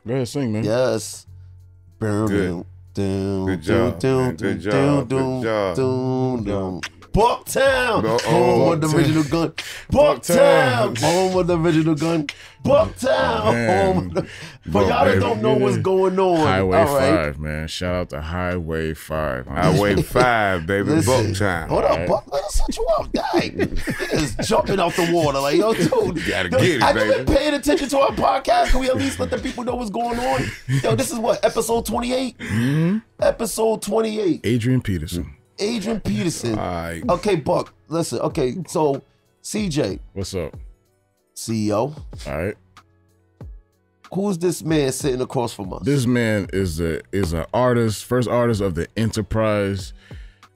Go ahead, sing, man. Yes. Good. Good job, man. Good job. Good job. Bucktown, home of the original gun. Bucktown. Bucktown, home of the original gun. Bucktown, home of the... For y'all that don't know what's going on. Highway 5, man. Shout out to Highway 5. Highway 5, baby. Bucktown. Hold up, Buck. Let us set you up. Dang. Just jumping out the water. Like, yo, dude. You gotta get it, have baby. you been paying attention to our podcast? Can we at least let the people know what's going on? Yo, this is what, episode 28? Episode 28. Adrian Peterson. Adrian Peterson. All right. Okay, Buck. Listen. Okay, so CJ. What's up? CEO. All right. Who's this man sitting across from us? This man is an artist, first artist of the Enterprise.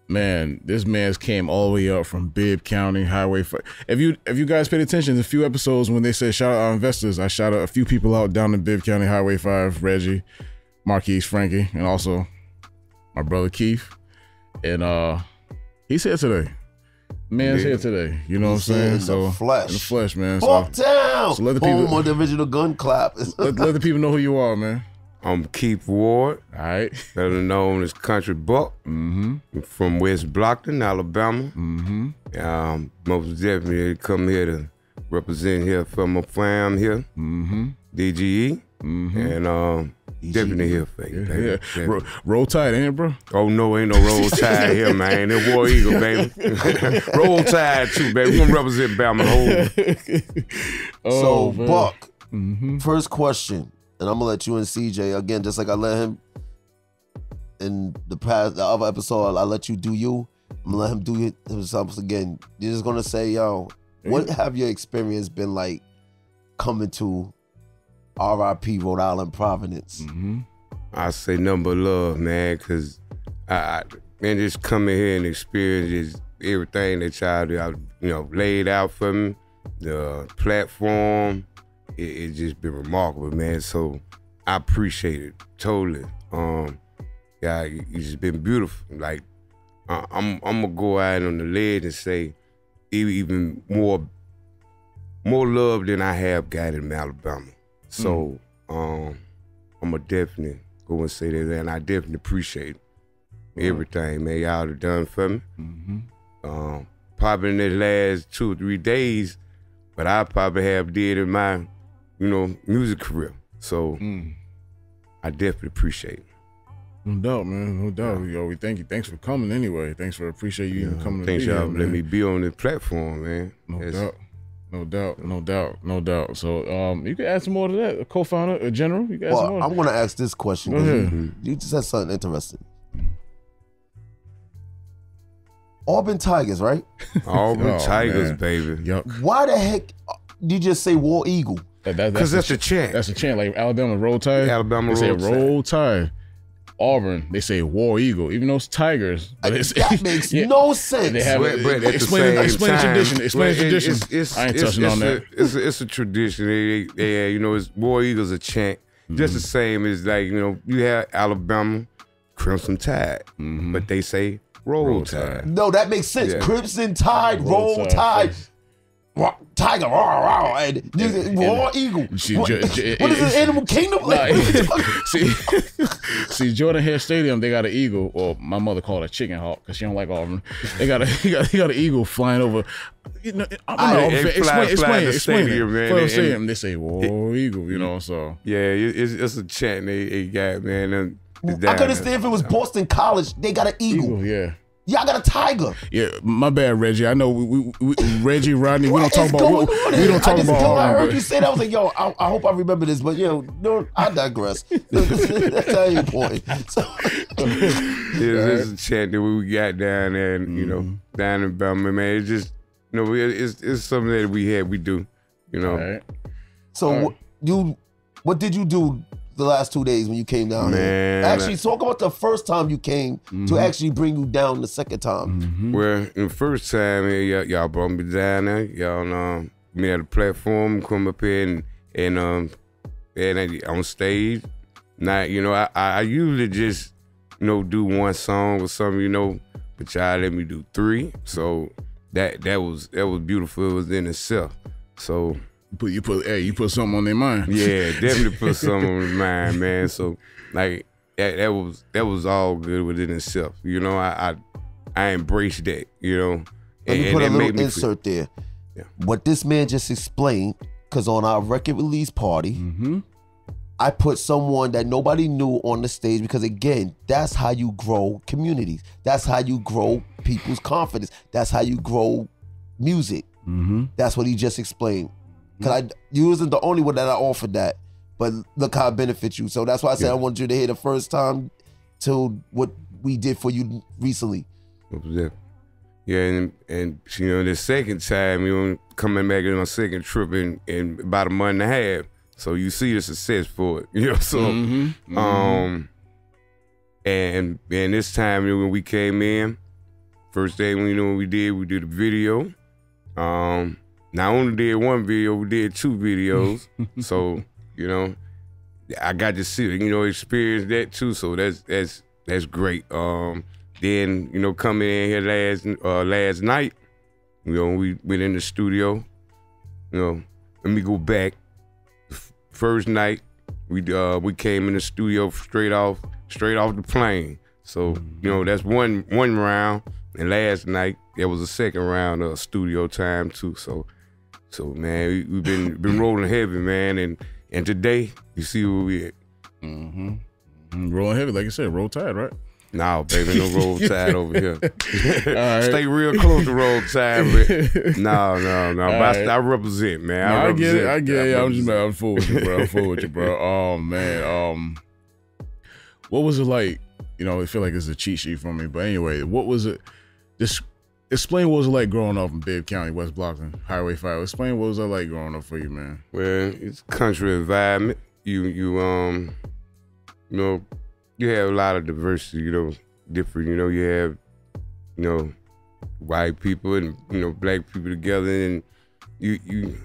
Man, this man's came all the way up from Bibb County, Highway 5. If you guys paid attention to a few episodes when they said shout out our investors, I shout out a few people out down in Bibb County, Highway 5, Reggie, Marquise, Frankie, and also my brother Keith. And he's here today. Man's here today. You know what I'm saying? In the flesh. In the flesh, man. Bucktown. So let the people, home of the original gun clap. let the people know who you are, man. I'm Keith Ward. All right. Better known as Country Buck. I'm from West Blockton, Alabama. Most definitely come here to represent here for my fam here. DGE. And definitely here for you. Yeah. Roll Tide, ain't it, bro? Oh no, ain't no Roll Tide here, man. It's War Eagle, baby. Roll Tide too, baby. We gonna represent Bama whole. So Buck, first question, and I'm gonna let you and CJ again, just like I let him in the other episode. I let you do you. I'm gonna let him do himself again. You're just gonna say, yo, what have your experience been like coming to R.I.P. Rhode Island, Providence? I say number love, man, because man, just coming here and experience everything that y'all laid out for me. The platform, it just been remarkable, man. So I appreciate it totally. Yeah, it's just been beautiful. Like I'm gonna go out on the ledge and say even more love than I have got in Alabama. So I'm gonna definitely go and say that, and I definitely appreciate everything, man, y'all have done for me. Probably in the last 2 or 3 days, but I probably have did in my, music career. So I definitely appreciate it. No doubt, man. No doubt. Yo, we thank you. Thanks for coming anyway. Thanks for appreciate you even coming to Thanks be y'all here, let me be on the platform, man. No doubt. So you can add some more to that. A co-founder, a general, you can add some more. I'm gonna ask this question. Go ahead. You just said something interesting. Auburn Tigers, right? Auburn Tigers, man. Baby. Yuck. Why the heck did you just say War Eagle? Because that's the chant. That's the chant. Like Alabama Roll Tide. Alabama Roll Tide. They say Roll Tide. Auburn, they say War Eagle, even though it's Tigers. But that makes no sense. They have explain tradition. Explain tradition. I ain't touching on that. It's a tradition. It's War Eagle's a chant, just the same as you have Alabama Crimson Tide, but they say Roll Tide. No, that makes sense. Yeah. Crimson Tide, Roll Tide. Tiger, and War Eagle. What is this, Animal Kingdom? See, Jordan Hare Stadium, they got an eagle, or my mother called it a chicken hawk because she don't like Auburn. He got an eagle flying over. Explain it. They say War Eagle, so. Yeah, it's a chant they got, man. I could understand if it was Boston College, they got an eagle. Yeah. Y'all got a tiger. Yeah, my bad, Reggie. I know we Reggie, Rodney. We don't talk about. We don't talk about. I heard you say that. I was like, yo, I hope I remember this, but no, I digress. That's how you point. So, it's a chant that we got down there, and down in Belmont, man. It's just, it's something that we do, Right. So what did you do the last 2 days when you came down here? Actually, talk about the first time you came to actually bring you down the second time. Well, the first time, y'all brought me down there. Y'all me at the platform, come up here and on stage. Now, I usually just, do one song or something, but y'all let me do 3. So that was beautiful. It was in itself. So You put something on their mind. Yeah, definitely put something on their mind, man. So like that was all good within itself. You know, I embraced that. You know, let me put a little insert there. Yeah. What this man just explained, because on our record release party, I put someone that nobody knew on the stage because, again, that's how you grow communities. That's how you grow people's confidence. That's how you grow music. That's what he just explained. Because you wasn't the only one that I offered that, but look how it benefits you. So that's why I said I wanted you to hear the first time to what we did for you recently. What was that? Yeah, and you know, the second time, you know, coming back on my second trip in about a month and a half. So you see the success for it, you know. So, and this time, you know, when we came in, first day, you know, what we did a video. Not only did one video, we did 2 videos. So, you know, I got to see, you know, experience that too. So that's great. Then, you know, coming in here last night, you know, we went in the studio. You know, let me go back. First night, we came in the studio straight off the plane. So, you know, that's one round. And last night there was a second round of studio time too. So man, we've been rolling heavy, man. And today you see where we at. Rolling heavy, like you said, roll tide, right? No, baby, no roll tide over here. Right. Stay real close to roll tide, but no. But I represent, man. I get it. I'm full with you, bro. Oh man. What was it like? You know, I feel like it's a cheat sheet for me, but anyway, what was it? Just explain what was it like growing up in Bibb County, West Blockton, Highway 5. Explain what was it like growing up for you, man. Well, it's a country environment. You know, you have a lot of diversity, you know, different, you know, you have, you know, white people and, you know, black people together, and you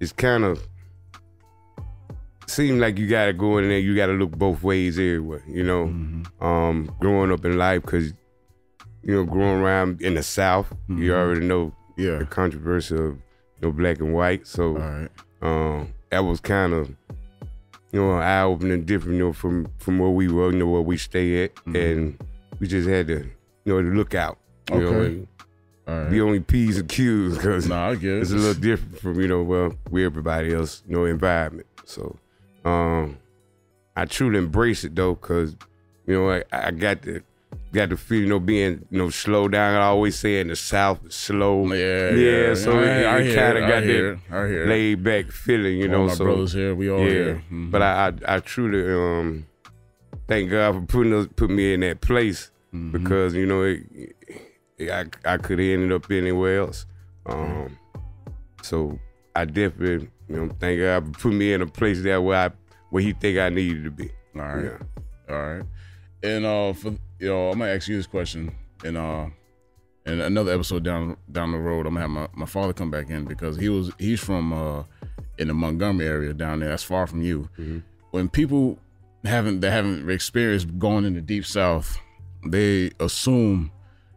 it's kind of seems like you gotta go in there, you gotta look both ways everywhere, you know. Growing up in life, because, you know, growing around in the South, you already know the controversy of, you know, black and white. So that was kind of, you know, eye-opening, different, you know, from where we were, you know, where we stay at, and we just had to, you know, to look out, you know, and be only P's and Q's, because I get it. It's a little different from, you know, well, where everybody else, you know, environment. So I truly embrace it though, because, you know, I got to feel, you know, being, you know, slow down. I always say in the South, slow. Yeah. So it kind of got that laid back feeling, you know. All my brothers here, we all here. But I truly thank God for putting me in that place, because, you know, I could have ended up anywhere else. So I definitely, you know, thank God for putting me in a place there where he think I needed to be. All right. Yeah. All right. And for, you know, I'm gonna ask you this question, and in another episode down the road, I'm gonna have my father come back in, because he's from in the Montgomery area down there. That's far from you. When people haven't experienced going in the Deep South, they assume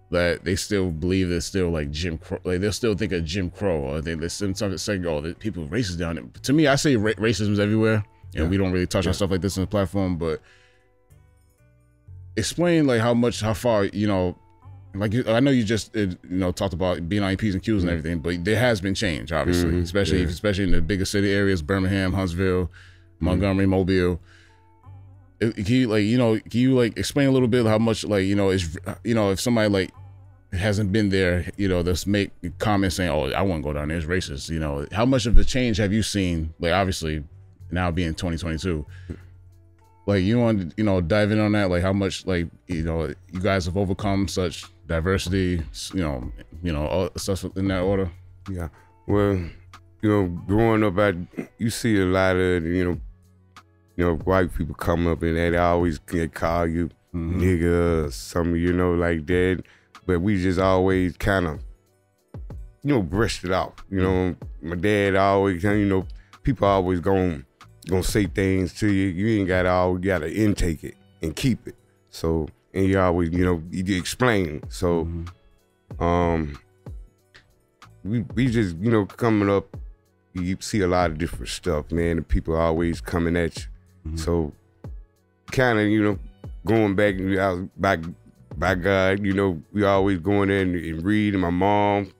that they still believe it's still like Jim Crow. Like they'll still think of Jim Crow, or they sometimes say, "Oh, the people are racist down there." To me, I say racism's everywhere, and we don't really touch on stuff like this on the platform, but. Explain like how far, you know, like I know you just you know, talked about being on P's and Q's and everything, but there has been change, obviously, especially in the bigger city areas, Birmingham, Huntsville, Montgomery, Mobile. Can you explain a little bit how much, like, you know, is, you know, if somebody like hasn't been there, you know, just make comments saying, "Oh, I won't go down there, it's racist." You know, how much of a change have you seen? Like, obviously, now being 2022. Like, you want to, you know, dive in on that, like how much, like, you know, you guys have overcome such diversity, you know, all stuff in that order. Yeah. Well, you know, growing up, you see a lot of, you know, white people come up and they always call you nigga or something, you know, like that. But we just always kind of, you know, brushed it off. You know, my dad always, you know, people always gonna say things to you. You ain't gotta intake it and keep it. So, and you always, you know, you explain. So, we just, you know, coming up, you see a lot of different stuff, man, and people are always coming at you. So kind of, you know, going back by God, you know, we always going in and reading. My mom,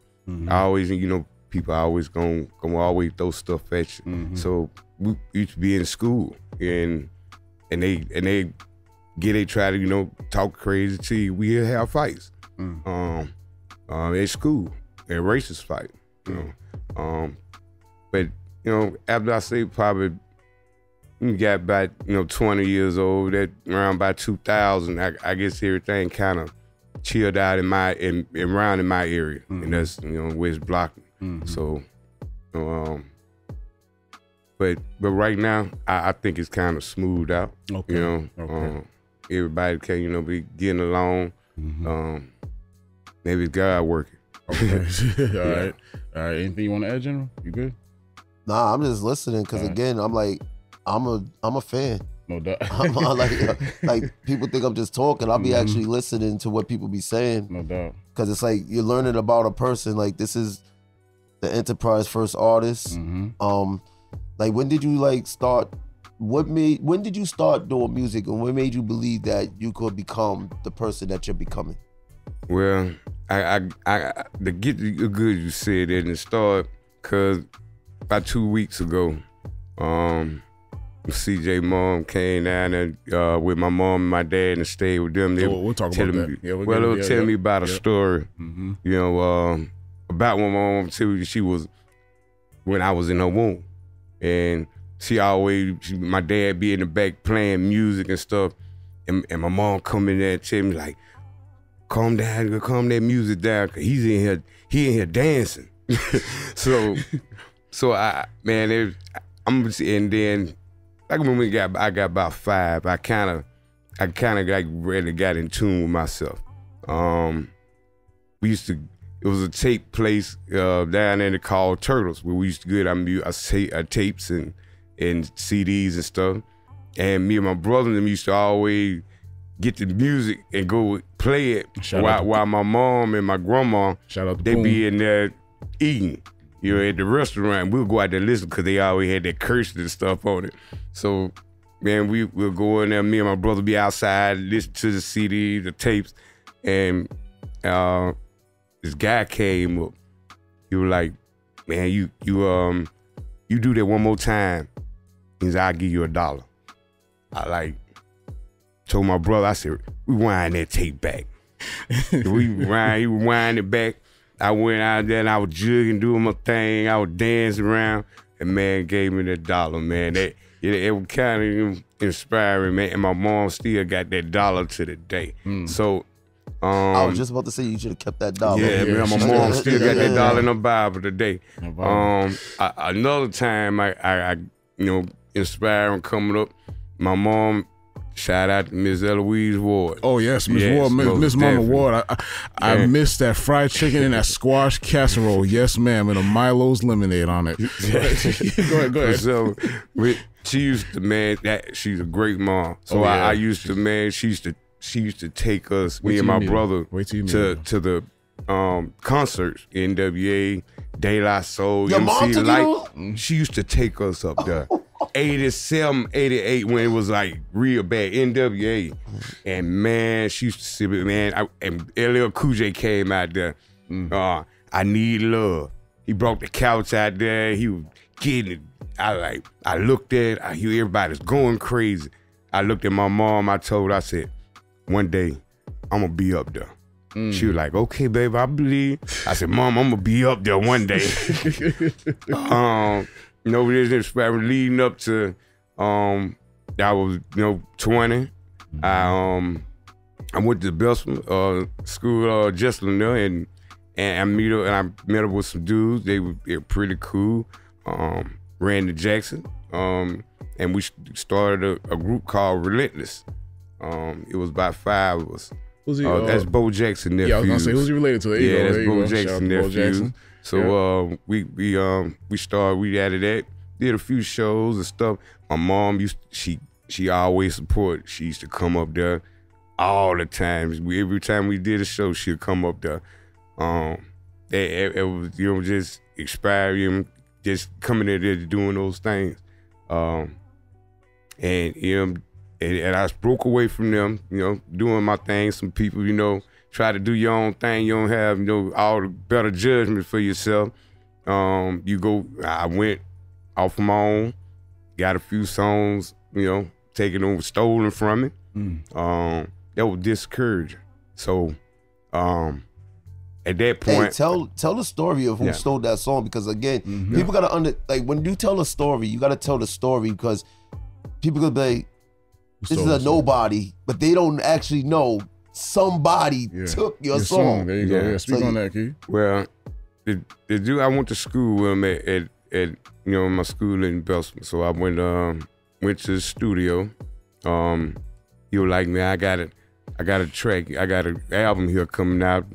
I always, you know, people always gonna always throw stuff at you. So we used to be in school and they try to, you know, talk crazy to you. We have fights. At school, a racist fight, you know. But, you know, after I say probably got about, you know, 20 years old, that around by 2000, I guess everything kind of chilled out around in my area. And that's, you know, West Blockton. So, you know, but right now, I think it's kind of smoothed out. Okay. You know, everybody can, you know, be getting along. Maybe it's God working. Okay. All right. Anything you want to add, General? You good? Nah, I'm just listening because again, I'm like, I'm a fan. No doubt. like people think I'm just talking. I'll be actually listening to what people be saying. No doubt. Because it's like you're learning about a person. Like this is the Enterprise first artist. Like when did you like start? When did you start doing music, and what made you believe that you could become the person that you're becoming? Well, the get the good you said it and start because about 2 weeks ago, CJ mom came down and with my mom and my dad and stayed with them. We'll talk about that. They were telling me about a story, you know, about when my mom told me she was when I was in her womb, and my dad be in the back playing music and stuff, and my mom come in there and tell me like, calm that music down, cause he in here dancing. so and then like when I got about 5, I kind of like really got in tune with myself. It was a tape place down there called Turtles, where we used to get our tapes and CDs and stuff. And me and my brother and them used to always get the music and go play it while my mom and my grandma, they be in there eating, you know, at the restaurant. We'll go out there and listen because they always had that curse and stuff on it. So, man, we'll go in there, me and my brother be outside, listen to the CD, the tapes, and this guy came up. He was like, man, you do that one more time, he said, I'll give you $1. I told my brother, I said, rewind that tape back. He rewind it back. I went out there and I was jugging, doing my thing. I was dancing around, and man gave me that $1, man. It was kind of inspiring, man. And my mom still got that $1 to the day. So, I was just about to say you should have kept that $1. Yeah, man, my mom still got that $1 in the Bible today. Another time I you know, inspiring coming up, my mom, shout out to Miss Eloise Ward. Oh yes, Miss Ward, Miss Mama Ward. I missed that fried chicken and that squash casserole. Yes, ma'am, and a Milo's lemonade on it. Go ahead. So she used to, man, she's a great mom. So I used to, man, she used to take us, me and my brother, to the concerts, NWA, De La Soul, MC Light. She used to take us up there. 87, 88, when it was like real bad, NWA. And man, she used to see it, man. And LL Cool J came out there. I Need Love. He brought the couch out there. He was getting it. I looked at, I hear everybody's going crazy. I looked at my mom, I said, one day, I'm gonna be up there. She was like, okay, babe, I believe. I said, Mom, I'm gonna be up there one day. You know, this leading up to, I was, you know, 20. I went to the Bessemer school, Jesselyn there, and I met up with some dudes. They were pretty cool. Randy Jackson, and we started a group called Relentless. It was about 5 of us. Who's he? That's Bo Jackson nephew. Yeah, I was gonna say, who's he related to? That's Bo Jackson nephew. So we started. We added that. Did a few shows and stuff. My mom she always support. She used to come up there all the time. Every time we did a show, she'd come up there. It was, you know, just inspiring, just coming in there doing those things. And and I broke away from them, doing my thing. Some people, try to do your own thing. You don't have, all the better judgment for yourself. I went off my own, got a few songs, taken over, stolen from it. That was discouraging. So, at that point, hey, tell the story of who stole that song, because again, people gotta when you tell a story, you gotta tell the story, because people could be like, this is a nobody, but they don't actually know somebody took your song. There you go. Yeah, speak on that, Key. Well, the dude, I went to school with him at my school in Belsman. So I went to the studio. He was like, man, I got a track, I got an album here coming out,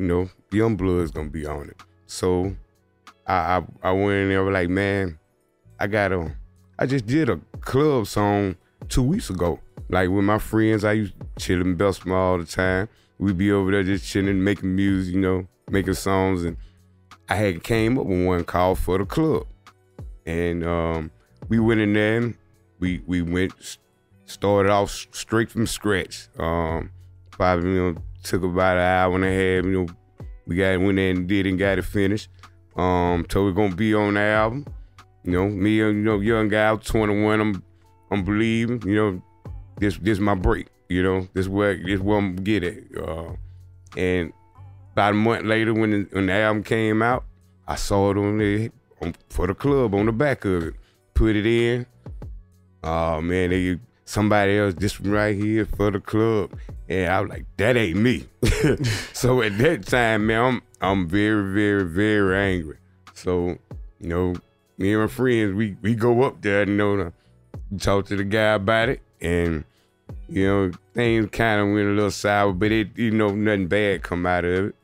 Young Blood's gonna be on it. So I went in there, like, man, I just did a club song 2 weeks ago. Like, with my friends, I used to chill in Belsman all the time. We'd be over there just chilling, making music, making songs. And I had came up with one called For the Club. And we went in there and we started off straight from scratch. Probably, took about an hour and a half, we went in and did and got it finished. Told we're gonna be on the album. Me, young guy, I was 21, I'm believing, this my break, this where I'm gonna get it. And about a month later, when the album came out, I saw it on there For the Club on the back of it. Put it in. Oh man, somebody else, this one right here, For the Club. And I was like, that ain't me. So at that time, man, I'm very, very, very angry. So, me and my friends, we go up there, to talk to the guy about it. And, things kind of went a little sour, but it, nothing bad come out of it.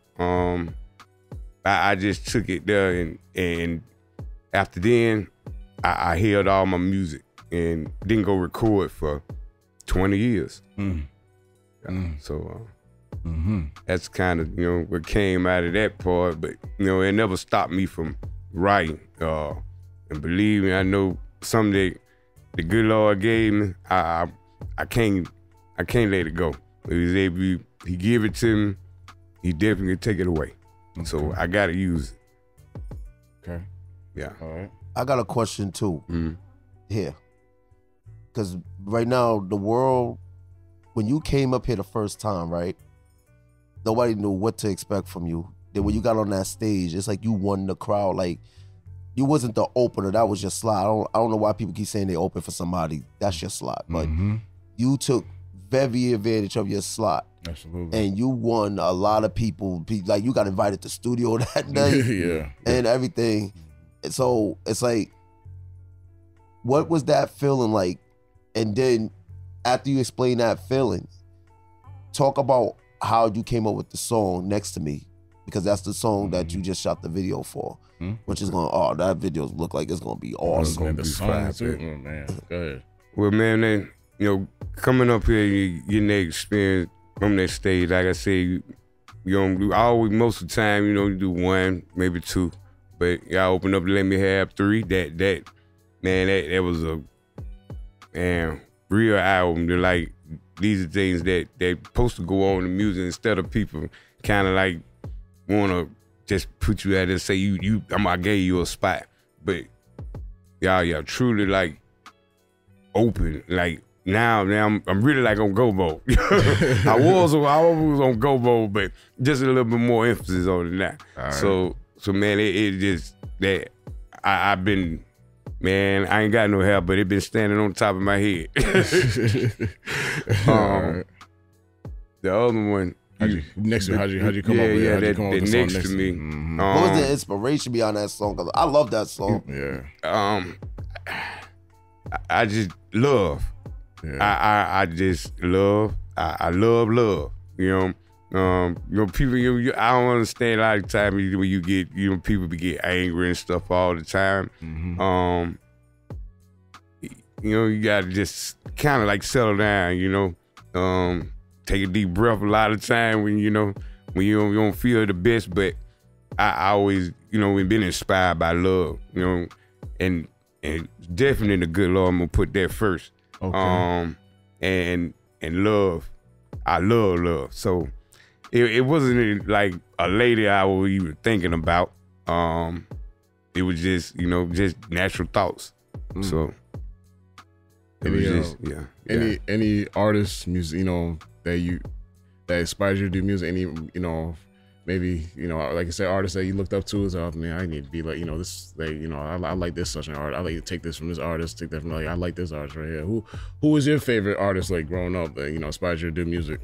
I just took it there, and after then, I held all my music and didn't go record for 20 years. So that's kind of, what came out of that part, but, it never stopped me from writing. And believe me, I know something that the good Lord gave me, I can't let it go. He give it to me, he definitely take it away. Okay. So I gotta use it. Okay. Yeah. All right. I got a question too here. Because right now, the world, when you came up here the first time, right? Nobody knew what to expect from you. Then when you got on that stage, it's like you won the crowd. Like, you wasn't the opener, that was your slot. I don't know why people keep saying they open for somebody. That's your slot. But you took very advantage of your slot. Absolutely. And you won a lot of people. Like, you got invited to studio that day. And everything. And so it's like, what was that feeling like? And then after you explain that feeling, talk about how you came up with the song Next to Me, because that's the song that you just shot the video for, which is that video look like it's gonna be awesome. Man, the song too. Oh, man, go ahead. Well, man, then, coming up here, you getting that experience on that stage. Like I say, most of the time, you do one, maybe two, but y'all open up and let me have three. That was a real album. They're like, these are things that supposed to go on in music, instead of people kind of like want to just put you out there and say I gave you a spot. But y'all truly like open. Like now I'm really like on go mode. I was on go mode, but just a little bit more emphasis on it now. Right. So man, it just that I've been. Man, I ain't got no hair, but it been standing on top of my head. The other one. How'd you come up with it? That Next to Me. What was the inspiration behind that song? Because I love that song. Yeah. I just love. Yeah. I just love. I love. People. I don't understand a lot of the time when you get, people get angry and stuff all the time. You gotta just kind of like settle down. Take a deep breath a lot of time when you don't feel the best. But I always, been inspired by love. and definitely the good Lord, I'm gonna put that first. Okay. And love, I love love. So it wasn't like a lady I was even thinking about. It was just, you know, just natural thoughts. So it was just, any artists, music, you know, that inspires you to do music. Any, you know, maybe, you know, like I said, artists that you looked up to is, oh man, I need to be like, you know, this, like, you know, I like this such an artist. I like to take this from this artist, take that from, like, I like this artist right here. Who was your favorite artist, like, growing up that, you know, inspired you to do music?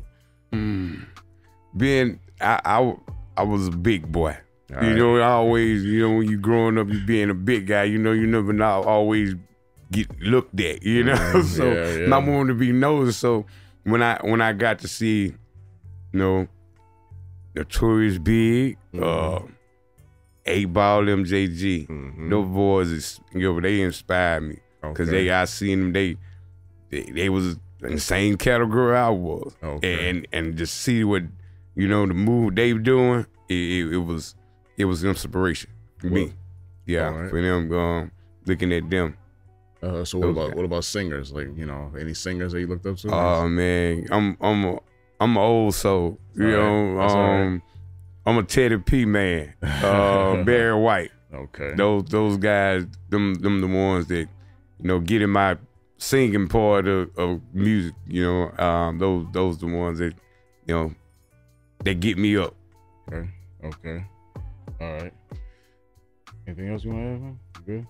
Being, I was a big boy. All you right. know, I always, you know, when you growing up, you being a big guy, you know, you never not always get looked at, you know. So I wanted to be noticed. So when I got to see, you know, Notorious Big, 8 Ball, MJG, those boys, you know, they inspired me because I seen them. They was in the same category I was, and to see what, you know, the move they doing, it was inspiration for me. Yeah, for them looking at them. So what about singers? Like, you know, any singers that you looked up to? Oh man, I'm an old soul. You know, I'm a Teddy P man. Barry White. Okay. Those guys, them the ones that, you know, get in my singing part of music. You know, those the ones that, you know, that get me up. Okay. All right. Anything else you want to add, man? You good?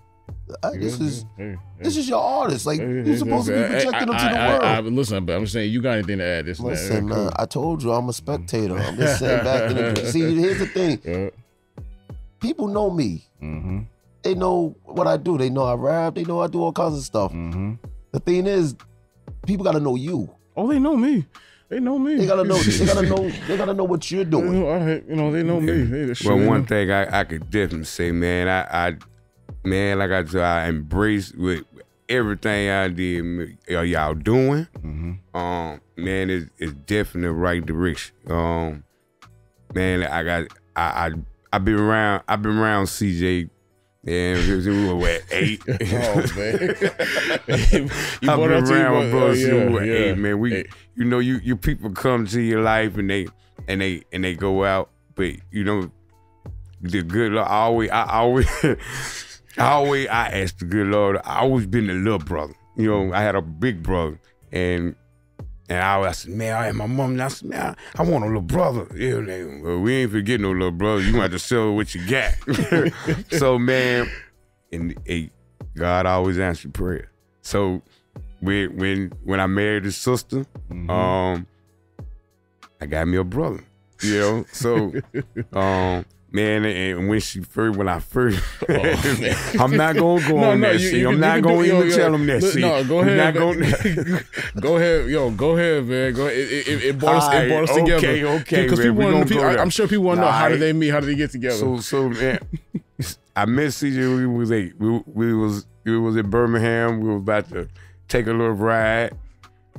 This is your artist. Like, you're supposed to be projecting them to the world. Listen, but I'm saying, you got anything to add? Listen, man, I told you I'm a spectator. I'm just sitting back in the. See, here's the thing. People know me. They know what I do. They know I rap. They know I do all kinds of stuff. The thing is, people got to know you. Oh, they know me. They know me. They gotta know. They gotta know what you're doing. You know, they know me. Well, one thing I could definitely say, man, man, like I said, I embrace with everything I did. Y'all doing, man, it's definitely the right direction. Man, I've been around CJ. Yeah, we were at 8. Oh man, I've been around brothers who were 8, man. You know, you people come to your life and they go out, but you know, the good Lord, I asked the good Lord. I always been the little brother. You know, I had a big brother, and I said, man, I had my mom. And I said, man, I want a little brother. Yeah, well, we ain't forgetting no little brother. You have to sell what you got. So, man, God always answered prayer. So when I married his sister, I got me a brother. You know, so man, and when I first, I'm not gonna go on that shit. I'm not gonna even tell them that shit. No, go ahead. Go ahead, go ahead, man. Go ahead. It brought us together. Okay, man. I'm sure people want to know, how did they meet? How did they get together? So man, I met CJ when we was 8. We was in Birmingham. We was about to take a little ride.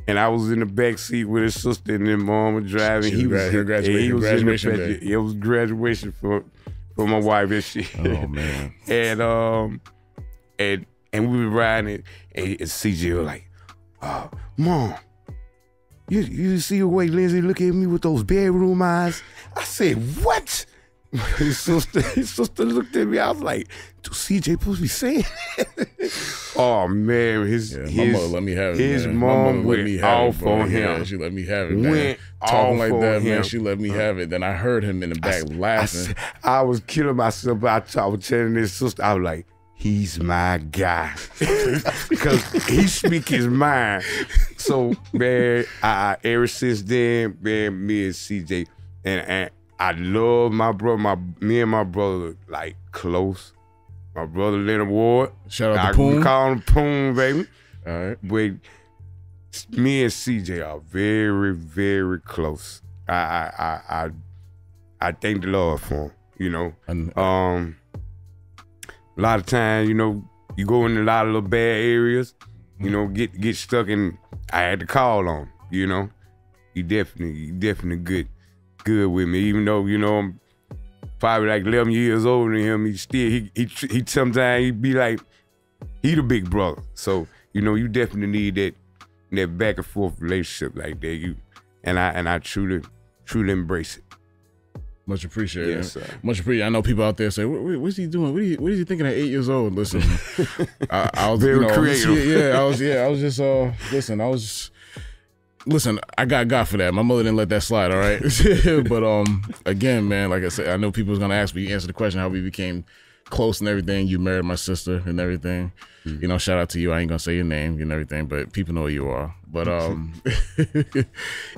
And I was in the back seat with his sister, and then mom was driving. He was graduation day. It was graduation for my wife and shit. Oh man! and we were riding, and CJ was like, "Mom, you see the way Lindsay look at me with those bedroom eyes?" I said, "What?" His sister looked at me. I was like, "Do CJ supposed to be saying that?" Oh man, my mother let me have it. His man. mom went off on him. Yeah, she let me have it. Man. Talking like that, man. She let me have it. Then I heard him in the back laughing. I was killing myself. I was telling his sister, I was like, "He's my guy," because he speak his mind. So man, I ever since then, man, me and CJ and I love my brother. Me and my brother like close. My brother Leonard Ward. Shout out to Poon. We call him Poon, baby. All right. But me and CJ are very, very close. I thank the Lord for him. You know, a lot of times, you know, you go in a lot of little bad areas. You know, get stuck in. I had to call on him. You know, he definitely good with me, even though, you know, I'm probably like 11 years older than him. He sometimes he'd be like, he the big brother. So, you know, you definitely need that back and forth relationship like that. And I truly embrace it. Much appreciated. Yes, sir. Much appreciated. I know people out there say, "What's he doing? What is he thinking at 8 years old?" Listen, I was very creative. I was just listen. I got God for that. My mother didn't let that slide. All right, but again, man, like I said, I know people was gonna ask me. You answer the question how we became close and everything. You married my sister and everything. Mm-hmm. You know, shout out to you. I ain't gonna say your name and everything, but people know who you are. But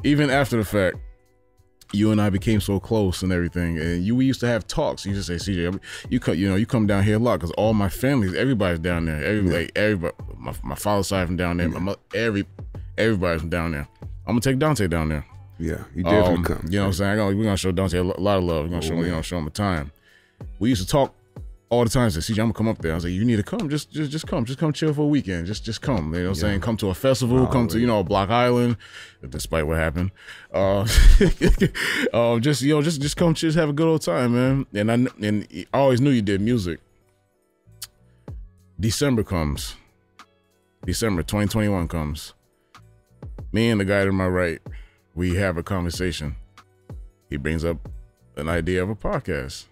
even after the fact, you and I became so close and everything, and we used to have talks. You used to say, CJ, you come down here a lot because all my families, everybody's down there. Everybody, my father's side from down there. My mother, everybody's from down there. I'm gonna take Dante down there. Yeah, he definitely come. You know what I'm saying? We're gonna show Dante a lot of love. We're gonna show him a time. We used to talk all the time. Say, CJ, I'm gonna come up there. I was like, you need to come. Just come chill for a weekend. Just come. You know what I'm saying? Come to a festival. Come to Block Island, despite what happened. Just come, just have a good old time, man. And I always knew you did music. December comes. December 2021 comes. Me and the guy to my right, we have a conversation. He brings up an idea of a podcast.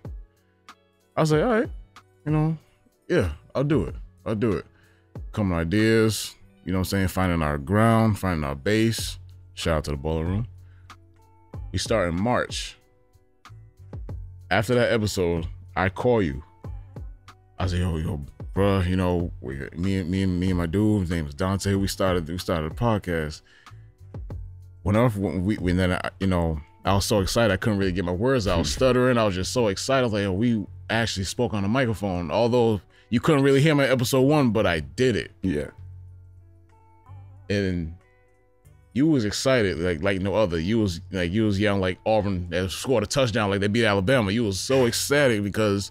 I was like, all right. Yeah, I'll do it. Come with ideas, you know what I'm saying? Finding our ground, finding our base. Shout out to the Boiler Room. We start in March. After that episode, I call you. I say, yo, bro, me and my dude, his name is Dante. We started a podcast. I was so excited I couldn't really get my words out. I was stuttering. I was just so excited. I was like, yo, we actually spoke on the microphone. Although you couldn't really hear me in episode 1, but I did it. Yeah. And you was excited like no other. You was yelling like Auburn that scored a touchdown like they beat Alabama. You was so ecstatic because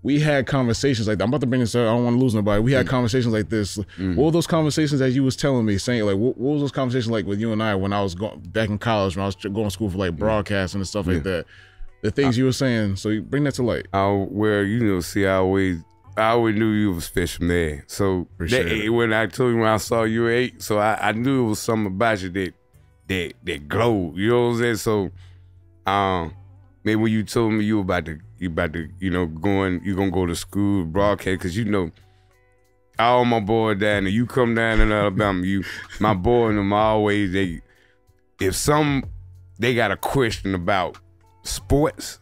we had conversations like that. I'm about to bring this up. I don't want to lose nobody. We had conversations like this. What were those conversations that you was telling me, saying like, what was those conversations like with you and I when I was back in college, when I was going to school for like broadcasting and stuff like that? The things you were saying. So you bring that to light. I always knew you was a special man. So when I told you when I saw you at 8, so I knew it was something about you that glowed. You know what I'm saying? So maybe when you told me you about to you gonna go to school broadcast, because all my boys down there, you come down in Alabama, my boy and them always they got a question about sports,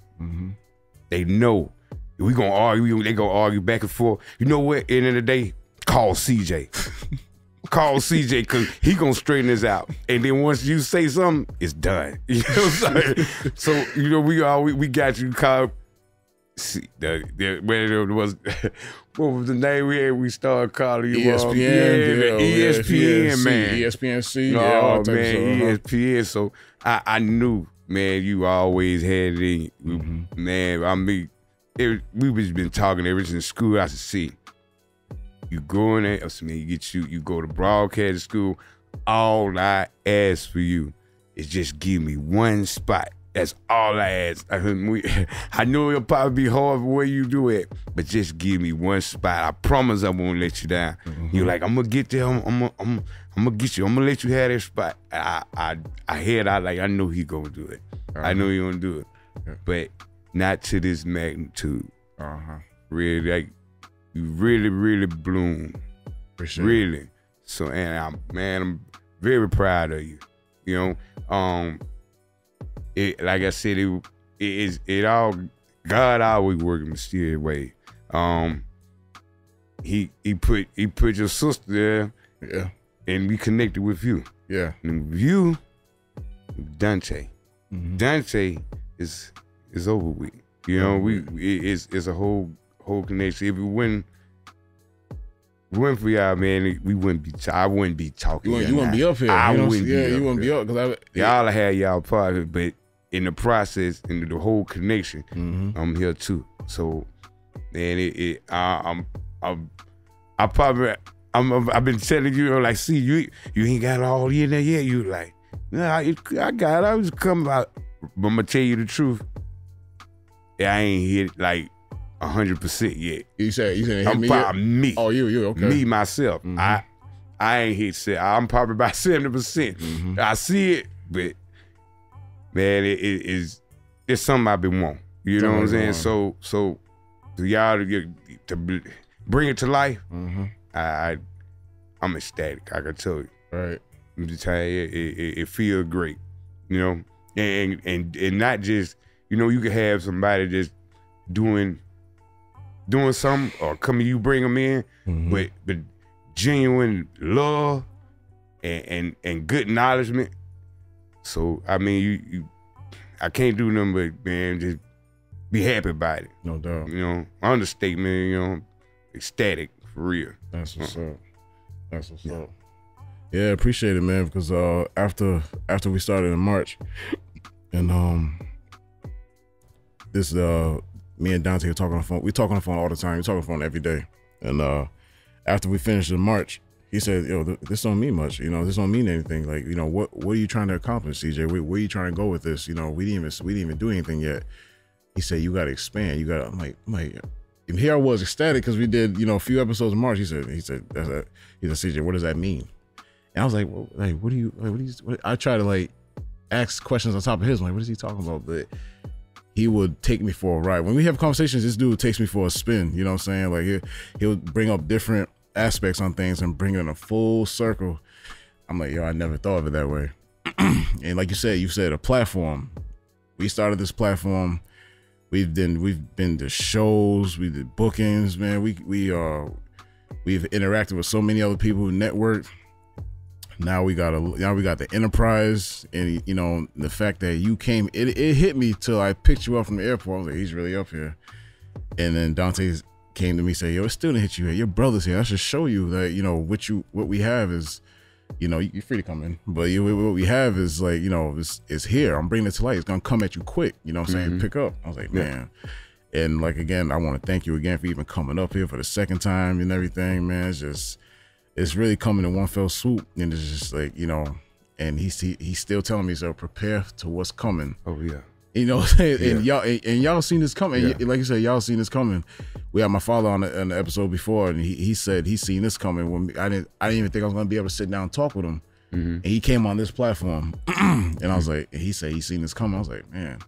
they know we gonna argue, they gonna argue back and forth. You know what? At the end of the day, call CJ. Call CJ, because he gonna straighten this out. And then once you say something, it's done. You know what I'm saying? So, we got you called, what was the name we started calling you? ESPN. ESPN, man. ESPN-C. Oh, man, ESPN. So I knew, man, you always had it in you. Man, I mean, we've been talking ever since school. I said, see, you go in there, you go to broadcast school. All I ask for you is just give me one spot. That's all I ask. I know it'll probably be hard for where you do it, but just give me one spot. I promise I won't let you down. You're like, I'm gonna get there. I'm gonna get you. I'm gonna let you have that spot. I head out like I know he gonna do it. I know he gonna do it, but not to this magnitude. Really, like you really bloom. Really. So, and I'm very proud of you. Like I said, God always works in a mysterious way. He put your sister there, and we connected with you. Yeah, and you, Dante. Dante is over with. It's a whole connection. If it wouldn't for y'all, man, I wouldn't be talking. You wouldn't be up here. You wouldn't be up because y'all had y'all part of it, but in the process, in the whole connection, I'm here too. So, man, I've been telling you, like, see, you ain't got all in there yet. You like, nah, I got it. I was coming out, but I'm gonna tell you the truth. I ain't hit like 100% yet. You said I'm probably me. Oh, you okay? Me myself. I ain't hit set. I'm probably about 70%. I see it, but man, it's something I've been wanting. You know what I'm saying? So to y'all to bring it to life, I'm ecstatic. I can tell you. Right. I'm just telling you, it feels great. You know, and not just, you know, you can have somebody just doing something, or come you bring them in, but genuine love and good acknowledgement. So I mean, I can't do nothing but, man, just be happy about it. No doubt. You know, understatement. You know, ecstatic for real. That's what's up. That's what's up. Yeah, appreciate it, man. Because after we started in March, and this me and Dante were talking on the phone. We talk on the phone all the time. We talk on the phone every day. And after we finished in March, he said, "Yo, this don't mean much. You know, this don't mean anything. Like, you know, what are you trying to accomplish, CJ? Where are you trying to go with this? You know, we didn't even do anything yet." He said, "You got to expand. You got." I'm like, and here I was ecstatic because we did, you know, a few episodes in March. He said, CJ, what does that mean? And I was like, well, like, I try to like ask questions on top of his. I'm like, what is he talking about? But he would take me for a ride. When we have conversations, this dude takes me for a spin. You know what I'm saying? Like he'll bring up different aspects on things and bring it in a full circle. I'm like, yo, I never thought of it that way. And like you said a platform. We started this platform. We've been to shows. We did bookings, man. We've interacted with so many other people who networked. Now we got the enterprise, and you know, the fact that you came, it hit me till I picked you up from the airport. I was like, he's really up here. And then Dante came to me, say, yo, it still didn't hit you here. Your brother's here. I should show you that, you know, what we have is, you know, you're free to come in, but what we have is like, you know, is here. I'm bringing it to light. It's gonna come at you quick. You know what I'm saying? Pick up. I was like, man. And like, again, I want to thank you again for even coming up here for the second time and everything, man. It's really coming in one fell swoop, and it's just like, you know, and he's still telling me, so prepare to what's coming. Oh yeah, you know what I'm saying? Yeah. And y'all seen this coming. Yeah. Like you said, y'all seen this coming. We had my father on the episode before, and he said he's seen this coming. When I didn't even think I was gonna be able to sit down and talk with him. And he came on this platform, and I was like, he said he's seen this coming. I was like, man.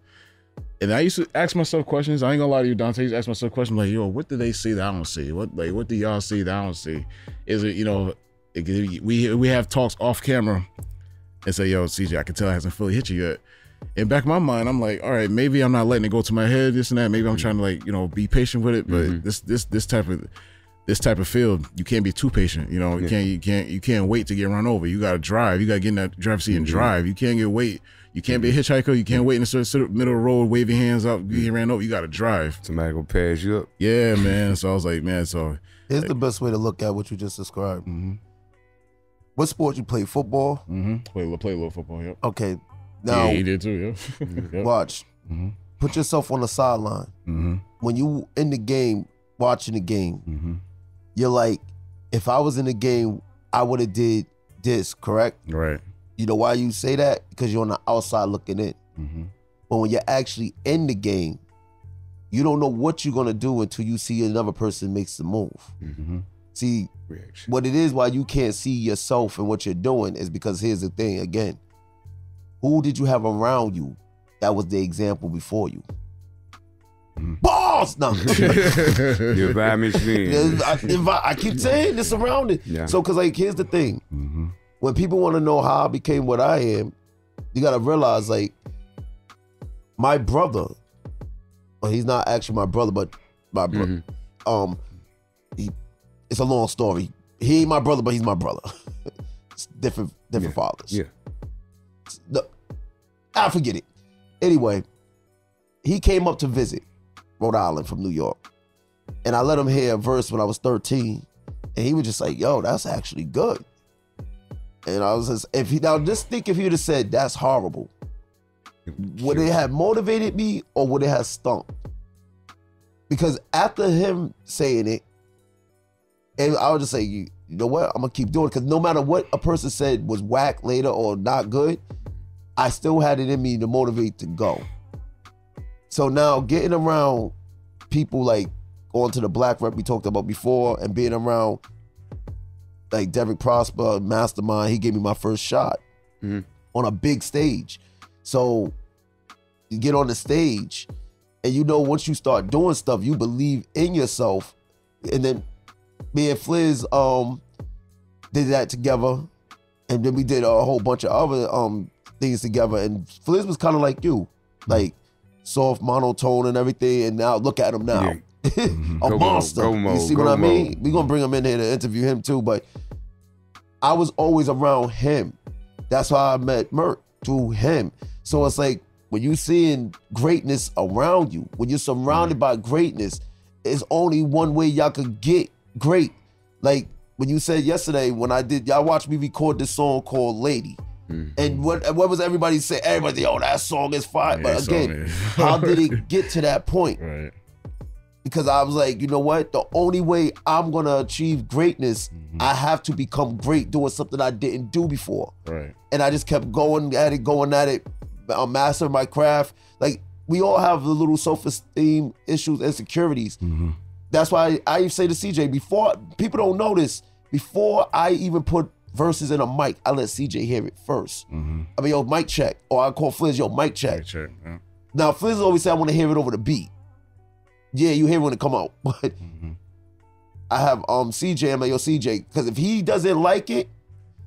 And I used to ask myself questions. I ain't gonna lie to you, Dante. I used to ask myself questions like, yo, what do they see that I don't see? What do y'all see that I don't see? Is it, you know, we have talks off camera and say, yo, CJ, I can tell it hasn't fully hit you yet. In back of my mind, I'm like, all right, maybe I'm not letting it go to my head, this and that. Maybe I'm trying to, like, you know, be patient with it. But this type of field, you can't be too patient. You know, you can't wait to get run over. You gotta drive. You gotta get in that driver's seat and drive. You can't wait. You can't be a hitchhiker. You can't wait in the middle of the road, wave your hands up, you get ran over. You gotta drive. Somebody gonna pass you up. Yeah, man. So I was like, man. So here's the best way to look at what you just described. What sport you play? Football. Play a little football. Yep. Okay. Now he did too. Yeah. Yep. Watch. Put yourself on the sideline. When you in the game, watching the game, you're like, if I was in the game, I would have did this. Correct. Right. You know why you say that? Because you're on the outside looking in. But when you're actually in the game, you don't know what you're gonna do until you see another person makes the move. See, what it is why you can't see yourself and what you're doing is because here's the thing again. Who did you have around you that was the example before you? Boss! No. You're by machine. I keep saying this around it. Yeah. So, because like, here's the thing. When people want to know how I became what I am, you got to realize, like, my brother, well, he's not actually my brother, but my brother, it's a long story. He ain't my brother, but he's my brother. It's different fathers. Yeah. I forget it. Anyway, he came up to visit Rhode Island from New York. And I let him hear a verse when I was 13. And he was just like, yo, that's actually good. And I was just, if he would have said, that's horrible, would it have motivated me or would it have stunk? Because after him saying it, and I would just say, you know what, I'm gonna keep doing it. Because no matter what a person said was whack later or not good, I still had it in me to motivate to go. So now getting around people like going to the black rep we talked about before and being around like Derek Prosper, Mastermind, he gave me my first shot on a big stage. So you get on the stage and you know once you start doing stuff, you believe in yourself. And then me and Fliz did that together. And then we did a whole bunch of other things together. And Fliz was kind of like you, like soft monotone and everything. And now look at him now. Yeah. A monster. You see what I mean? We're going to bring him in here to interview him too. But I was always around him. That's how I met Mert, through him. So it's like, when you're seeing greatness around you, when you're surrounded by greatness, it's only one way y'all could get great. Like when you said yesterday, when y'all watched me record this song called Lady. And what was everybody say? Everybody, oh, that song is fire. Yeah, but again, how did it get to that point? Right. Because I was like, you know what? The only way I'm gonna achieve greatness, I have to become great doing something I didn't do before. Right. And I just kept going at it, master my craft. Like we all have the little self-esteem issues, insecurities. That's why I say to CJ, before people don't know this, before I even put verses in a mic, I let CJ hear it first. I mean, yo, mic check. Or I call Fliz, yo, mic check. Mic check, yeah. Now Fliz always say I want to hear it over the beat. Yeah, you hear it when it come out. But I have CJ, I'm like, yo, CJ, because if he doesn't like it,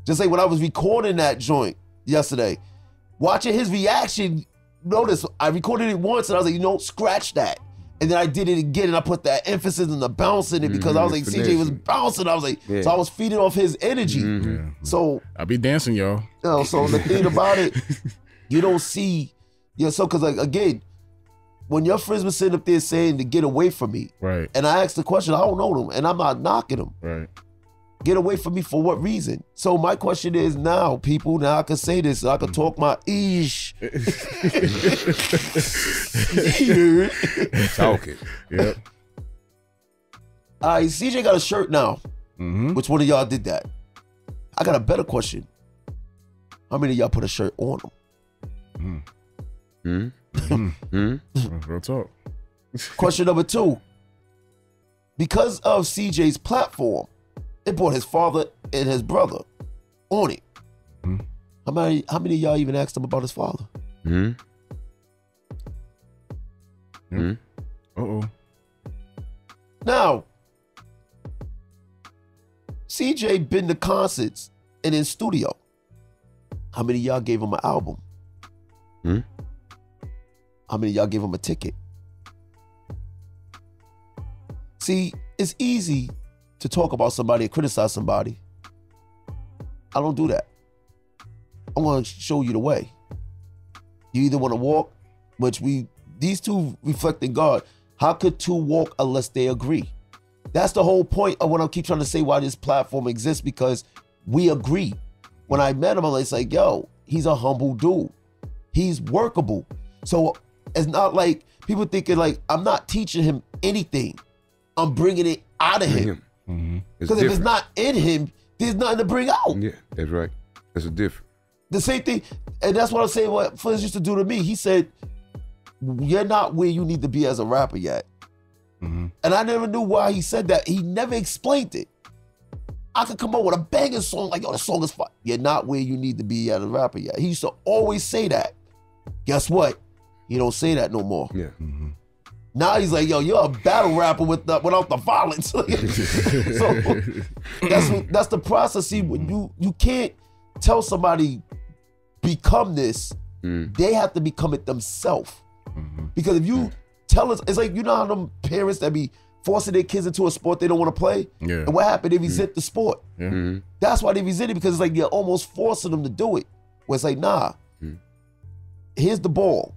just like when I was recording that joint yesterday, watching his reaction, notice I recorded it once and I was like, you know, scratch that. And then I did it again and I put that emphasis and the bounce in it because I was like, CJ was bouncing. I was like, so I was feeding off his energy. So I'll be dancing, y'all. You know, so the thing about it, you don't see, so because like again, when your friends were sitting up there saying to get away from me, right? And I asked the question, I don't know them, and I'm not knocking them, right? Get away from me for what reason? So my question is now, people, now I can say this, I can talk my ish. Talk it. Yep. All right, CJ got a shirt now. Which one of y'all did that? I got a better question. How many of y'all put a shirt on them? Real talk. Question number 2. Because of CJ's platform, it brought his father and his brother on it. How many of y'all even asked him about his father? Now, CJ been to concerts and in studio. How many of y'all gave him an album? How many of y'all gave him a ticket? See, it's easy to talk about somebody and criticize somebody. I don't do that. I want to show you the way. You either want to walk, which these two reflecting God. How could two walk unless they agree? That's the whole point of what I keep trying to say why this platform exists, because we agree. When I met him, it's like, yo, he's a humble dude. He's workable. So it's not like people thinking like, I'm not teaching him anything. I'm bringing it out of him. Because if it's not in him, there's nothing to bring out. Yeah, that's right. That's a difference. The same thing, and that's what I'm saying, what Fliz used to do to me. He said, you're not where you need to be as a rapper yet. And I never knew why he said that. He never explained it. I could come up with a banging song like, yo, the song is fire. You're not where you need to be as a rapper yet. He used to always say that. Guess what? He don't say that no more. Yeah. Now he's like, yo, you're a battle rapper without the violence. So that's the process. See, when you can't tell somebody become this, they have to become it themselves. Because if you tell us, it's like, you know how them parents that be forcing their kids into a sport they don't want to play? Yeah. And what happened? They resent the sport. Yeah. That's why they resent it, because it's like you're almost forcing them to do it. Where it's like, nah, here's the ball.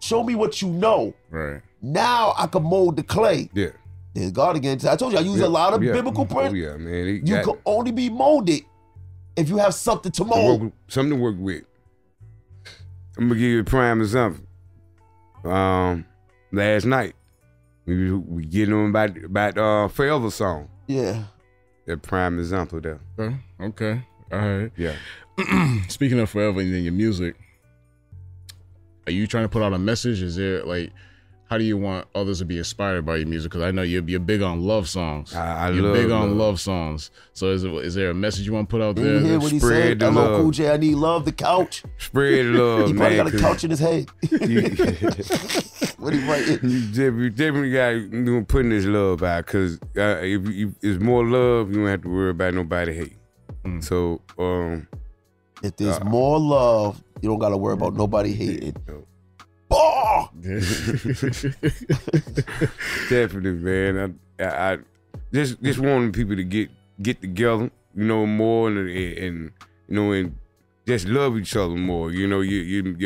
Show me what you know. Right. Now I can mold the clay. Yeah. There's God again. I told you I use a lot of biblical print. Oh yeah, man. You can only be molded if you have something to mold. Something to work with. I'm gonna give you a prime example. Last night, we getting on about Forever song. Yeah. That prime example there. Okay. All right. Yeah. Speaking of Forever and then your music, are you trying to put out a message? Is there like, how do you want others to be inspired by your music? Because I know you're big on love songs. You're love big on love songs. So is there a message you want to put out there? You hear what he said? Hello, Cool J, I need love, the couch. Spread love, he man. He probably got a couch in his head. What he writing? You definitely got putting this love out, because if it's more love, you don't have to worry about nobody hating. So, if there's more love, you don't got to worry about nobody hating. Oh! Definitely, man. I just wanting people to get together, more and and just love each other more. You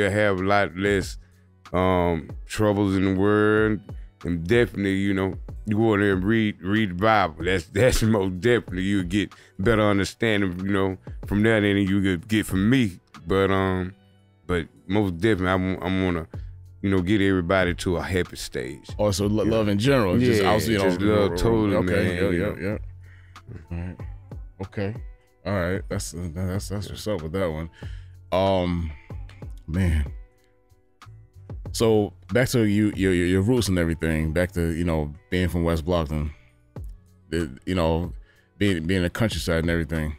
have a lot less troubles in the world, and definitely, you go in there and read the Bible. That's most definitely you get better understanding, from that than you could get from me. But most definitely, I wanna, get everybody to a happy stage. Oh, so love in general, just love totally, okay, man. Yeah. All right. Okay. All right. That's what's up with that one. Man. So back to your roots and everything. Back to being from West Blockton. Being in the countryside and everything.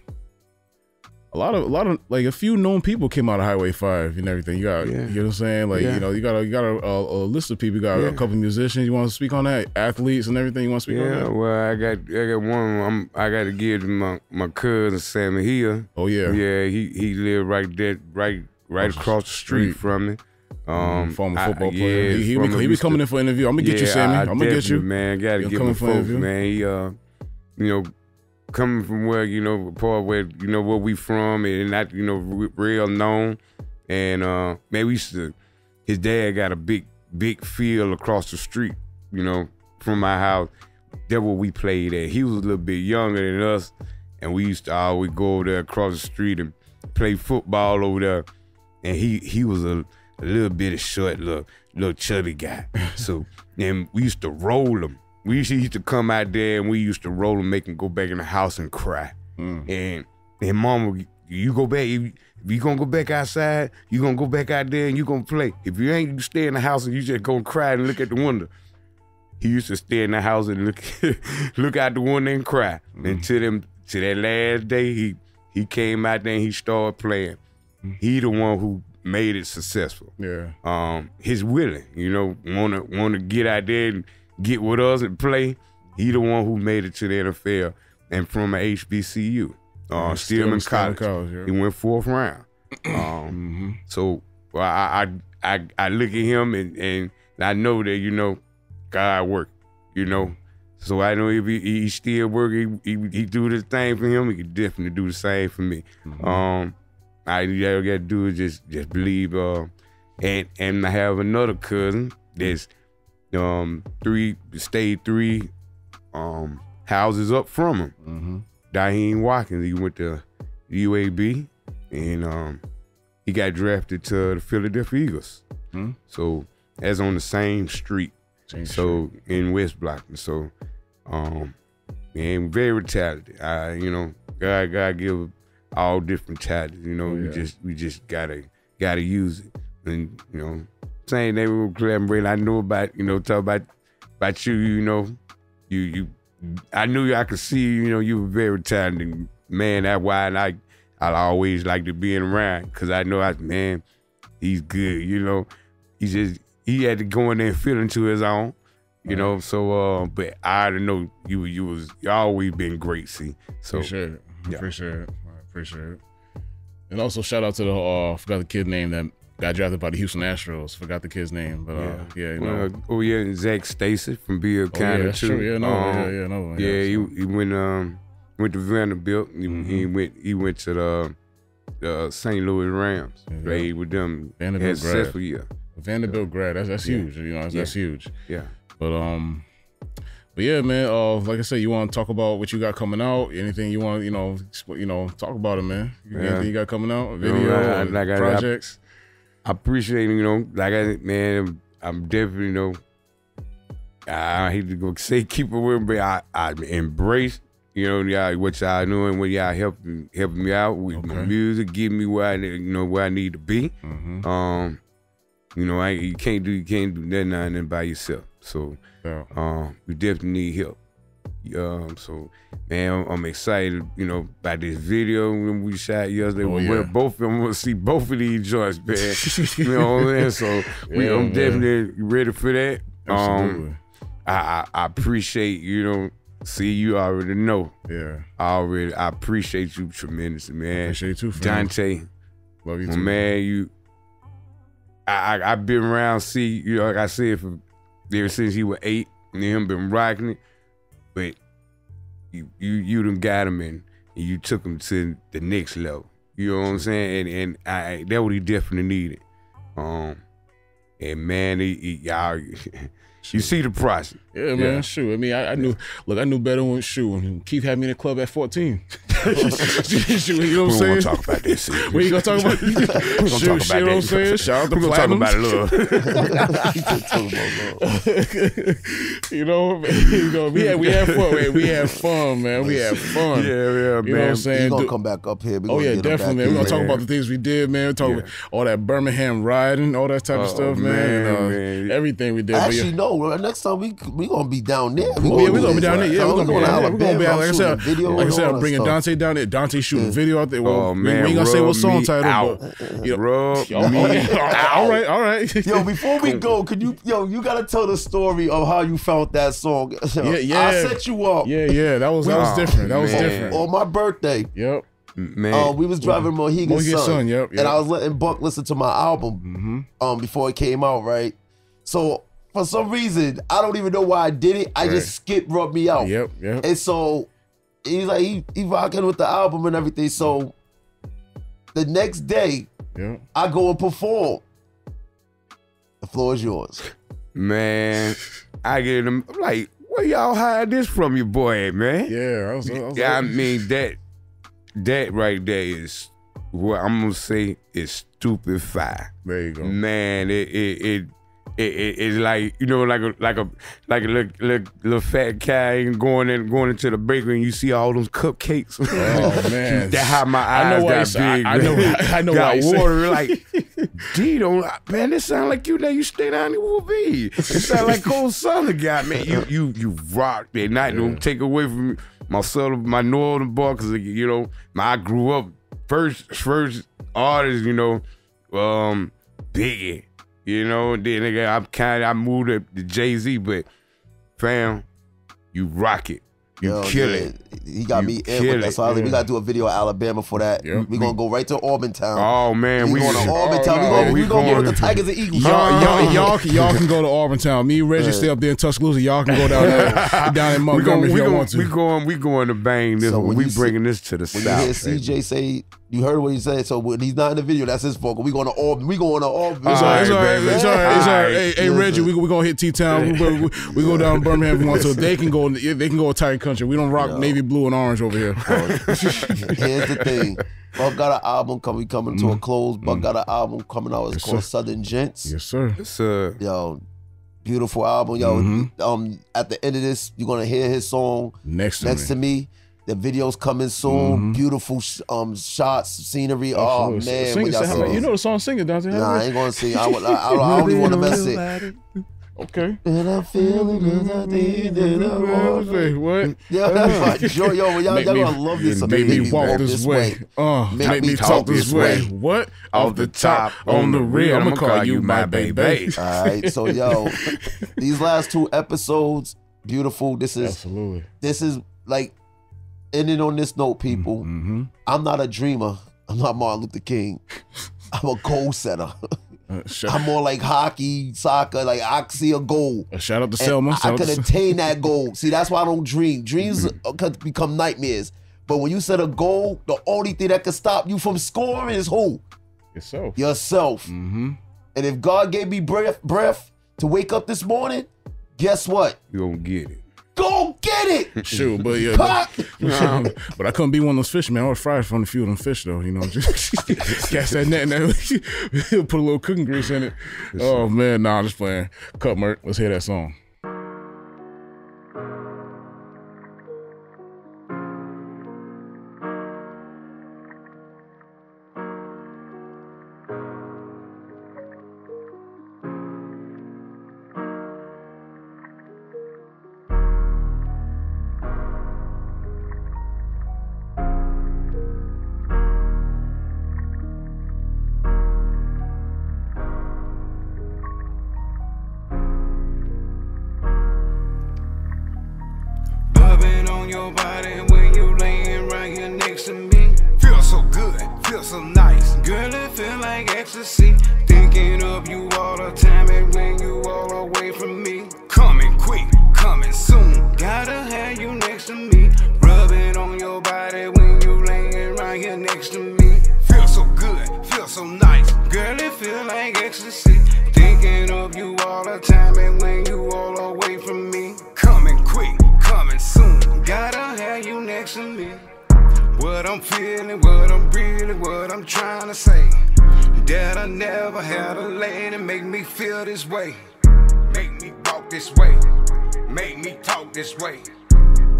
A lot of like a few known people came out of Highway 5 and everything. You got, you know what I'm saying? Like, you got a list of people. You got a couple musicians. You want to speak on that? Athletes and everything. You want to speak on that? Yeah, well, I got one. I got to give to my cousin Sammy Hill. Oh yeah. Yeah, he lived right across the street from me. Former football player. He be coming in for an interview. I'm gonna get you, Sammy. I'm gonna get you, man. Gotta get my folks, man. He, coming from where, part where, where we from, and not, real known. And, man, his dad got a big field across the street, from my house. That's where we played at. He was a little bit younger than us, and we used to always go over there across the street and play football over there. And he was a little bit of short, little chubby guy. So, and we used to roll him. We used to come out there and we used to roll and make him go back in the house and cry. And Mama, you go back, if you gonna go back outside, you gonna go back out there and you gonna play. If you ain't, you stay in the house and you just gonna cry and look at the window. He used to stay in the house and look out the window and cry. Until that last day, he came out there and he started playing. He the one who made it successful. Yeah. He's willing, wanna get out there and get with us and play. He the one who made it to the NFL and from a HBCU, Stillman College. He went 4th round. So I look at him and I know that God work. So I know if he still work, he do this thing for him. He can definitely do the same for me. All you gotta do is just believe. And I have another cousin that's stayed 3 houses up from him. Daheem Watkins, he went to UAB, and he got drafted to the Philadelphia Eagles. So that's on the same street. In West Blockton. So and very talented. God give all different talents. We just gotta use it. And same thing with collaborating. I know about, talk about you, you I knew I could see, you were very talented, man. That's why I always like to be around, because I know, man, he's good, he had to go in there and feel into his own, so, but I already know you always been great, see. So, Appreciate it. And also shout out to the, forgot the kid name that got drafted by the Houston Astros. Forgot the kid's name, but Zach Stacy from Bill County too. True. He went to Vanderbilt. He went to the St. Louis Rams. Played with them. Vanderbilt grad. Vanderbilt grad. That's huge. That's huge. Yeah. But yeah, man. Like I said, you want to talk about what you got coming out? Anything you want? Talk about it, man. Anything you got coming out? Video, projects. I appreciate, man, I'm definitely, I hate to go say keep it with me, but I embrace, y'all, what y'all doing, what y'all helping me out with my music, getting me where I need to be. You know, you can't do nothing by yourself. So we definitely need help. So man, I'm excited, you know, about this video when we shot yesterday. Both of them want to see both of these joints, man. You know what I'm saying? So I'm definitely ready for that. Absolutely. I appreciate, you know, see, you already know. Yeah. I appreciate you tremendously, man. Appreciate you too, fam. Dante. Love you too. Man, I've been around, see, you know, like I said, ever since he was 8, and him been rocking it. But you done got him and you took him to the next level. You know what I'm saying? And that what he definitely needed. And man, y'all, you see the process. Yeah, man. Shoot. I mean, I knew better when Keith had me in the club at 14. Shoot, you know what I'm saying? We don't want to talk about this. We ain't gonna talk about it. We're gonna talk about that. You know what I'm saying? Shout out to Platinum. We're gonna talk about it. You know, we had fun, man. We had fun, man. We had fun. Yeah, man. You know what I'm saying? He's gonna come back up here. Definitely, man. We're gonna talk about the things we did, man. We're talking about all that Birmingham riding, all that type of stuff, man. Everything we did. Actually, no. Next time we gonna be down there. We're gonna be down there. Yeah, we're gonna be out. Like I said, I'm bringing Dante down there. Dante shooting video out there. Well, we ain't gonna say what song title, but rub me all right. Yo, before we go, you gotta tell the story of how you found that song. Yeah. I set you up. Yeah. That was different. That was different. On my birthday. Yep. Man, we was driving Mohegan Sun. Yep. And I was letting Buck listen to my album before it came out, right? So for some reason, I don't even know why I did it. I just skipped Rub Me Out. Yep. And so he's like, he rocking with the album and everything. So the next day, I go and perform. The floor is yours. Man, I get him like, where y'all hide this from your boy, man? Yeah, I mean, that right there is what I'm gonna say is stupid fire. There you go. Man, it's like, you know, like a little fat guy going into the bakery and you see all those cupcakes. Oh man, that's how my eyes got big. I know. Got water. Like, D don't, man. This sound like you. Now you stay down there with me. It sound like Cold Southern guy, man. You rock that night. Don't take away from my southern, my northern boy, because you know, I grew up first artist. You know, Biggie. You know, then I moved up to Jay-Z, but fam, you rock it. You kill it. He got me in with that. So we got to do a video of Alabama for that. Yep. We're going to go right to Auburn Town. Oh, man. We're going to Auburn Town. We're going to get with the Tigers and Eagles. Y'all can go to Auburn Town. Me and Reggie stay up there in Tuscaloosa. Y'all can go down there, down in Montgomery if y'all want to. We going to bang this one. We bringing this to the South. When you hear CJ say, you heard what he said, so when he's not in the video, that's his fault. We going to Auburn. We going to Auburn. It's all right. Hey, Reggie, we going to hit T-Town. We go down to Birmingham if we want to. They can go to Tiger Country. We don't rock navy blue and orange over here. Here's the thing. Buck got an album coming to a close. Buck got an album coming out. It's called Southern Gents. Yes, sir. Yes, sir. Yo, beautiful album. Yo, at the end of this, you're gonna hear his song Next to Me. The video's coming soon. Beautiful shots, scenery. Oh man, you know the song, sing it, Dante. Nah, I ain't gonna sing. I don't even want to mess it. Okay. And I'm feeling what? Yeah, that's my joy. Yo, y'all gonna love this. Make me walk this way. Make me talk this way. What? Off the top, on the rear, I'm gonna call you my baby. All right, so yo, these last 2 episodes, beautiful. This is like ending on this note, people. I'm not a dreamer. I'm not Martin Luther King. I'm a goal setter. I'm more like hockey, soccer. Like I see a goal. Shout out to Selma. I can attain that goal. See, that's why I don't dream. Dreams could become nightmares. But when you set a goal, the only thing that can stop you from scoring is who? Yourself. And if God gave me breath to wake up this morning, guess what? You gonna get it. Go get it! Sure, but but I couldn't be one of those fishermen. I was fried from a few of them fish, though. You know, just cast that net and then put a little cooking grease in it. Oh man, nah, I'm just playing. Cut, Merc. Let's hear that song. so nice. Girl, it feel like ecstasy. Thinking of you all the time, and when you all away from me. Coming quick, coming soon. Gotta have you next to me. Rubbing on your body when you laying right here next to me. Feel so good, feel so nice. Girl, it feel like ecstasy. Thinking of you all the time, and when you all away from me. Coming quick, coming soon. Gotta have you next to me. What I'm feeling, what I'm breathing, what I'm trying to say. That I never had a lady make me feel this way. Make me walk this way. Make me talk this way.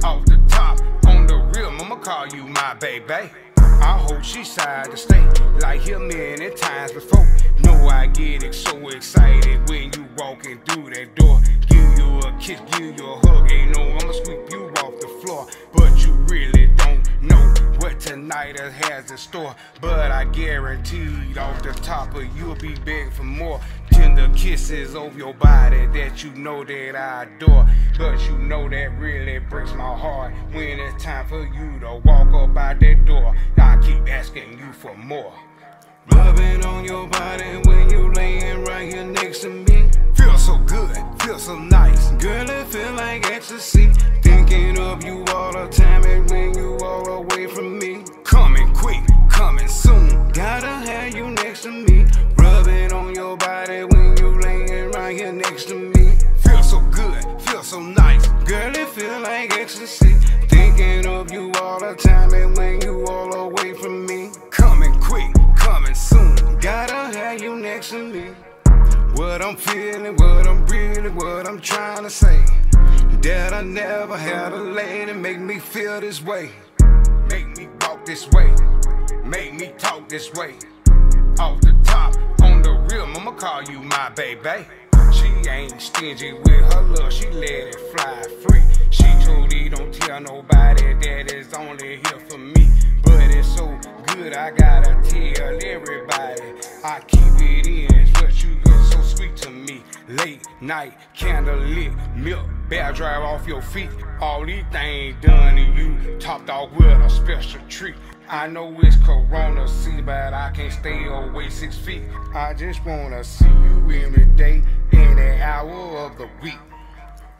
Off the top, on the real, I'ma call you my baby. I hope she side to stay, like here many times before. Know I get so excited when you walking through that door. Give you a kiss, give you a hug. Ain't no I'ma sweep you off the floor, but you really don't know what tonight has in store. But I guaranteed off the top of you'll be begging for more. Tender kisses over your body that you know that I adore. But you know that really breaks my heart when it's time for you to walk up out that door. I keep asking you for more. Rubbing on your body when you laying right here next to me. Feel so good, feel so nice. Girl, it feel like ecstasy. Thinking of you all the time, and when you all away from me. Coming quick, coming soon. Gotta have you next to me. Rubbing on your body when you laying right here next to me. Feel so good, feel so nice. Girl, it feel like ecstasy. Thinking of you all the time, and when you all away from me. Coming quick, coming soon. Gotta have you next to me. What I'm feeling, what I'm breathing, what I'm trying to say. That I never had a lady make me feel this way. Make me walk this way. Make me talk this way. Off the top, on the real, I'ma call you my baby. She ain't stingy with her love, she let it fly free. She totally don't tell nobody that it's only here for me. But it's so good, I gotta tell everybody. I keep it in, but you get so sweet to me. Late night, candle lit, milk, bear drive off your feet. All these things done to you, topped off with a special treat. I know it's Corona season, but I can't stay away 6 feet. I just wanna see you every day, any hour of the week.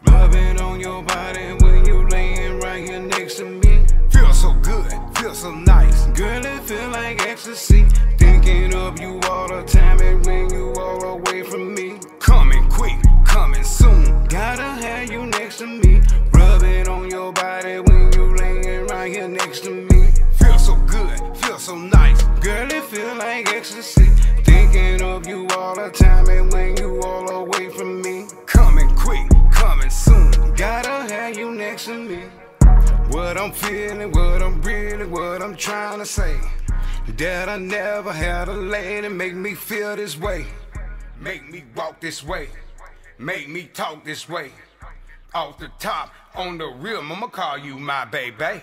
Rubbing on your body when you laying right here next to me. Feel so good, feel so nice. Girl, it feel like ecstasy. Thinking of you all the time, and when you all away from me. Coming quick, coming soon. Gotta have you next to me. Rubbing on your body when you laying right here next to me. Feel so good, feel so nice. Girl, it feel like ecstasy. Thinking of you all the time, and when you all away from me. Coming quick, coming soon. Gotta have you next to me. What I'm feeling, what I'm breathing, what I'm trying to say. That I never had a lady make me feel this way. Make me walk this way. Make me talk this way. Off the top, on the real, I'ma call you my baby.